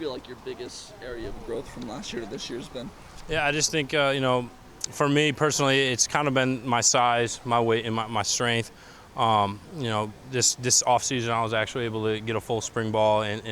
feel like your biggest area of growth from last year to this year has been? Yeah, I just think, for me personally, it's kind of been my size, my weight, and my strength. This off season, I was actually able to get a full spring ball and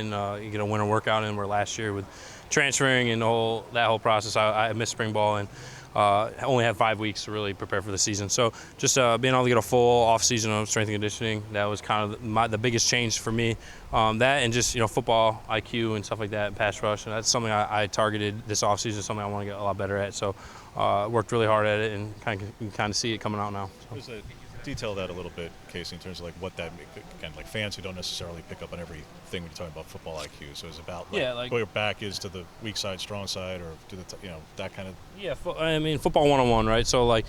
get a winter workout in. Where last year with transferring and that whole process, I missed spring ball and only had 5 weeks to really prepare for the season. So just being able to get a full off season of strength and conditioning, that was kind of the biggest change for me. That and just football IQ and stuff like that, pass rush, and that's something I targeted this off season. Something I want to get a lot better at. So worked really hard at it and kind of see it coming out now. So. Detail that a little bit, Casey, in terms of like what that kind of like fans who don't necessarily pick up on everything when you're talking about football IQ. So it's about like where your back is to the weak side, strong side, or to the that kind of. Yeah, I mean football 101, right? So like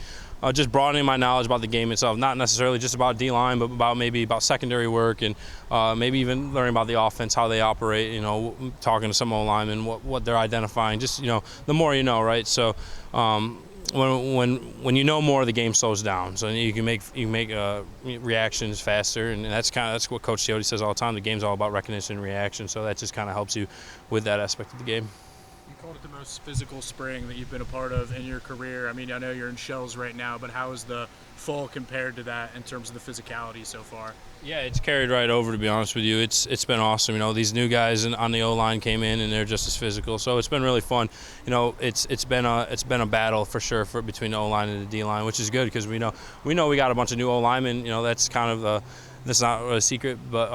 just broadening my knowledge about the game itself, not necessarily just about D-line, but about secondary work and maybe even learning about the offense, how they operate. Talking to some O-linemen, what they're identifying. Just the more you know, right? So. When you know more, the game slows down, so you can make reactions faster, and that's what Coach Teote says all the time. The game's all about recognition and reaction, so that just kind of helps you with that aspect of the game. You called it the most physical spring that you've been a part of in your career. I mean, I know you're in shells right now, but how is the fall compared to that in terms of the physicality so far? Yeah, it's carried right over, to be honest with you. It's been awesome. These new guys on the O-line came in and they're just as physical. So it's been really fun. It's been a battle for sure between the O-line and the D-line, which is good because we know we got a bunch of new O-linemen. That's kind of that's not a secret, but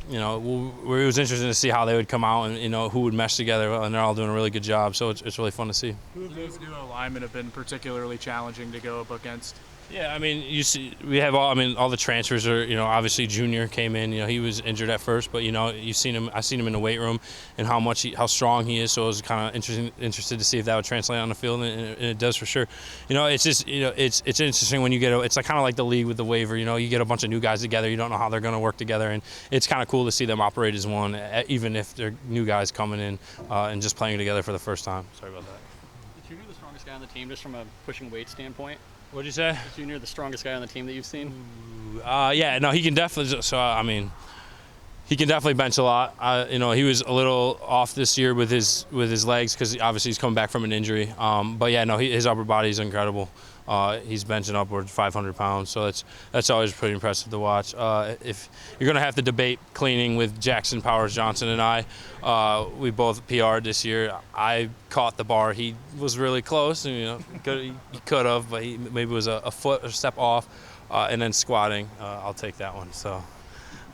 it was interesting to see how they would come out and who would mesh together, and they're all doing a really good job. So it's really fun to see. Who of those new O-linemen have been particularly challenging to go up against? Yeah, I mean, you see, we have all the transfers are, obviously Junior came in, he was injured at first, but you've seen him. I've seen him in the weight room and how strong he is. So it was kind of interested to see if that would translate on the field, and it does for sure. It's just, it's interesting when you it's like kind of like the league with the waiver. You get a bunch of new guys together, you don't know how they're going to work together, and it's kind of cool to see them operate as one, even if they're new guys coming in and just playing together for the first time. Sorry about that. Is Junior the strongest guy on the team, just from a pushing weight standpoint? What'd you say? Is Junior the strongest guy on the team that you've seen? Yeah, no, he can definitely. So he can definitely bench a lot. He was a little off this year with his legs because obviously he's coming back from an injury. But yeah, no, his upper body is incredible. He's benching upwards 500 pounds, so that's always pretty impressive to watch. If you're going to have to debate cleaning with Jackson Powers Johnson and I, we both PR'd this year. I caught the bar. He was really close, and he could have, but he maybe was a foot or step off, and then squatting. I'll take that one. So,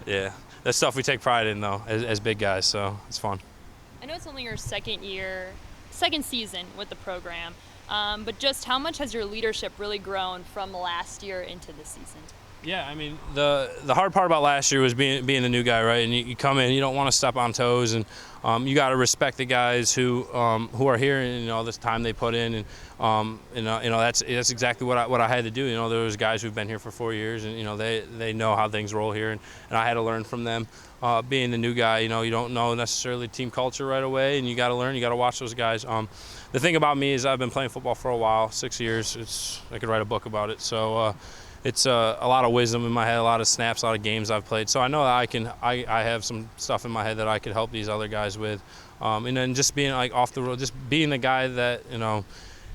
yeah, that's stuff we take pride in though, as big guys. So it's fun. I know it's only your second season with the program. But just how much has your leadership really grown from last year into this season? Yeah, I mean, the hard part about last year was being the new guy, right? And you come in, you don't want to step on toes, and you got to respect the guys who are here and all this time they put in, and that's exactly what I had to do. There was guys who've been here for 4 years, and they know how things roll here, and I had to learn from them. Being the new guy, you don't know necessarily team culture right away, and you got to learn. You got to watch those guys. The thing about me is I've been playing football for a while, 6 years. I could write a book about it. So it's a lot of wisdom in my head, a lot of snaps, a lot of games I've played. So I know that I have some stuff in my head that I could help these other guys with. And then just being like off the road, just being the guy that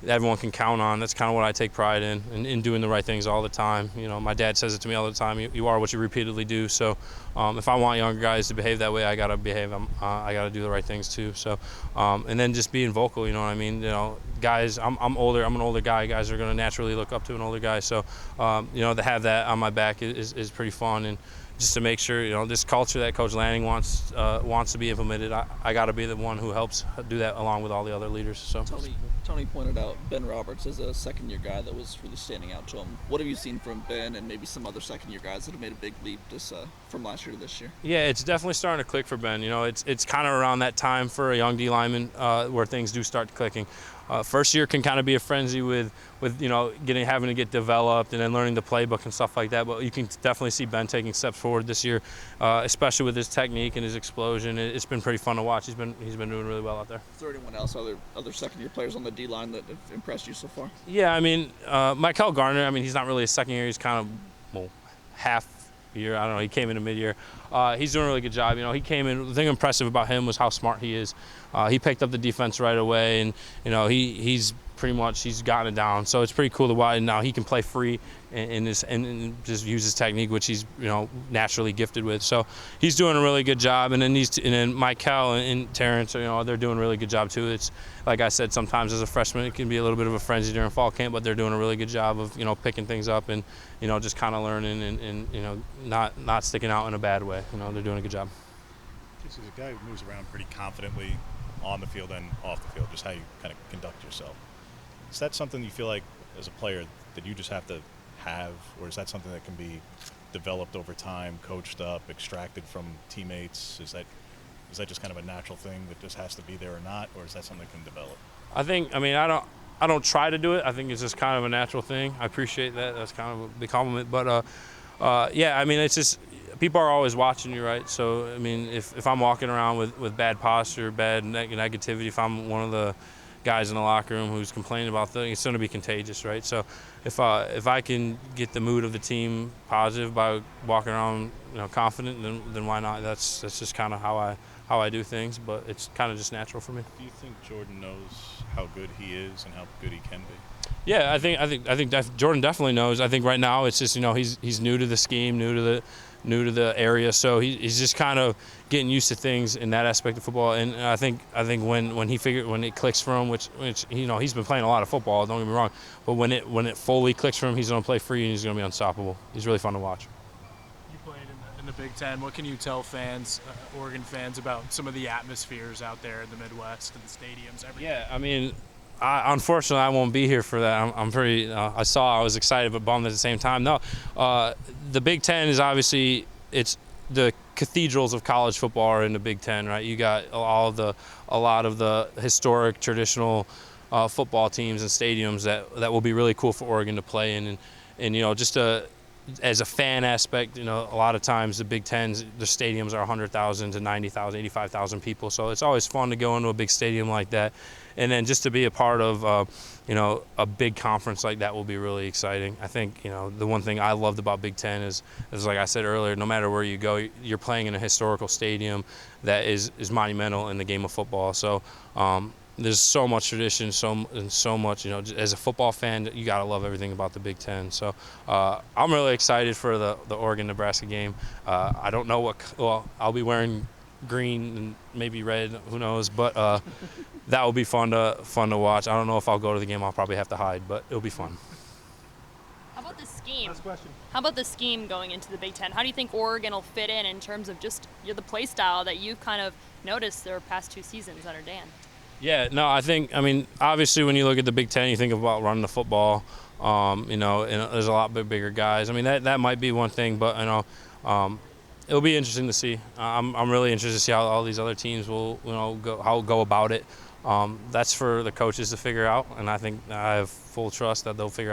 everyone can count on. That's kind of what I take pride in doing the right things all the time. My dad says it to me all the time. You are what you repeatedly do. So if I want younger guys to behave that way, I gotta behave. I gotta do the right things too. So and then just being vocal. You know what I mean? Guys, I'm older. I'm an older guy. Guys are gonna naturally look up to an older guy. So to have that on my back is pretty fun, and just to make sure this culture that Coach Lanning wants to be implemented, I got to be the one who helps do that along with all the other leaders. So Tony pointed out Ben Roberts as a second-year guy that was really standing out to him. What have you seen from Ben and maybe some other second-year guys that have made a big leap from last year to this year? Yeah, it's definitely starting to click for Ben. It's kind of around that time for a young D lineman where things do start clicking. First year can kind of be a frenzy with having to get developed and then learning the playbook and stuff like that. But you can definitely see Ben taking steps forward this year, especially with his technique and his explosion. It's been pretty fun to watch. He's been doing really well out there. Is there anyone else, other second-year players on the D line that have impressed you so far? Yeah, I mean, Garner. I mean, he's not really a second year. He's kind of half year. I don't know. He came in mid-year. He's doing a really good job. He came in. The thing impressive about him was how smart he is. He picked up the defense right away, and he's pretty much he's gotten it down. So it's pretty cool to watch. Now he can play free and just use his technique, which he's naturally gifted with. So he's doing a really good job. And then Michael and Terence, they're doing a really good job too. It's like I said, sometimes as a freshman it can be a little bit of a frenzy during fall camp, but they're doing a really good job of picking things up and just kind of learning and not sticking out in a bad way. They're doing a good job. He's a guy who moves around pretty confidently on the field and off the field, just how you kind of conduct yourself. Is that something you feel like as a player that you just have to have, or is that something that can be developed over time, coached up, extracted from teammates? Is that just kind of a natural thing that just has to be there or not, or is that something that can develop? I don't try to do it. I think it's just kind of a natural thing. I appreciate that. That's kind of a big compliment. But it's just people are always watching you, right? So if I'm walking around with bad posture, bad negativity, if I'm one of the guys in the locker room who's complaining about things, it's going to be contagious, right? So if I can get the mood of the team positive by walking around confident, then why not? That's just kind of how I do things, but it's kind of just natural for me. Do you think Jordan knows how good he is and how good he can be? Yeah, I think Jordan definitely knows. I think right now it's just he's new to the scheme, new to the area, so he's just kind of getting used to things in that aspect of football. And I think when it clicks for him, which he's been playing a lot of football, don't get me wrong, but when it fully clicks for him, he's going to play free and he's going to be unstoppable. He's really fun to watch. You played in the Big Ten. What can you tell fans, Oregon fans, about some of the atmospheres out there in the Midwest and the stadiums? Everything? Yeah, unfortunately, I won't be here for that. I'm pretty. I was excited but bummed at the same time. No, the Big Ten is obviously it's the cathedrals of college football are in the Big Ten, right? You got a lot of the historic, traditional football teams and stadiums that will be really cool for Oregon to play in, and just as a fan aspect, a lot of times the Big Tens, the stadiums are 100,000 to 90,000, 85,000 people. So it's always fun to go into a big stadium like that. And then just to be a part of, a big conference like that will be really exciting. I think, the one thing I loved about Big Ten is like I said earlier, no matter where you go, you're playing in a historical stadium that is monumental in the game of football. So there's so much tradition, so much, as a football fan, you got to love everything about the Big Ten. So I'm really excited for the Oregon-Nebraska game. I don't know I'll be wearing green and maybe red, who knows, but that will be fun to watch. I don't know if I'll go to the game. I'll probably have to hide, but it'll be fun. How about the scheme? Last question. How about the scheme going into the Big Ten? How do you think Oregon will fit in terms of just the play style that you've kind of noticed their past 2 seasons under Dan? Yeah, no, obviously when you look at the Big Ten, you think about running the football, and there's a lot bigger guys. That might be one thing, but it'll be interesting to see. I'm really interested to see how all these other teams will go about it. That's for the coaches to figure out, and I think I have full trust that they'll figure out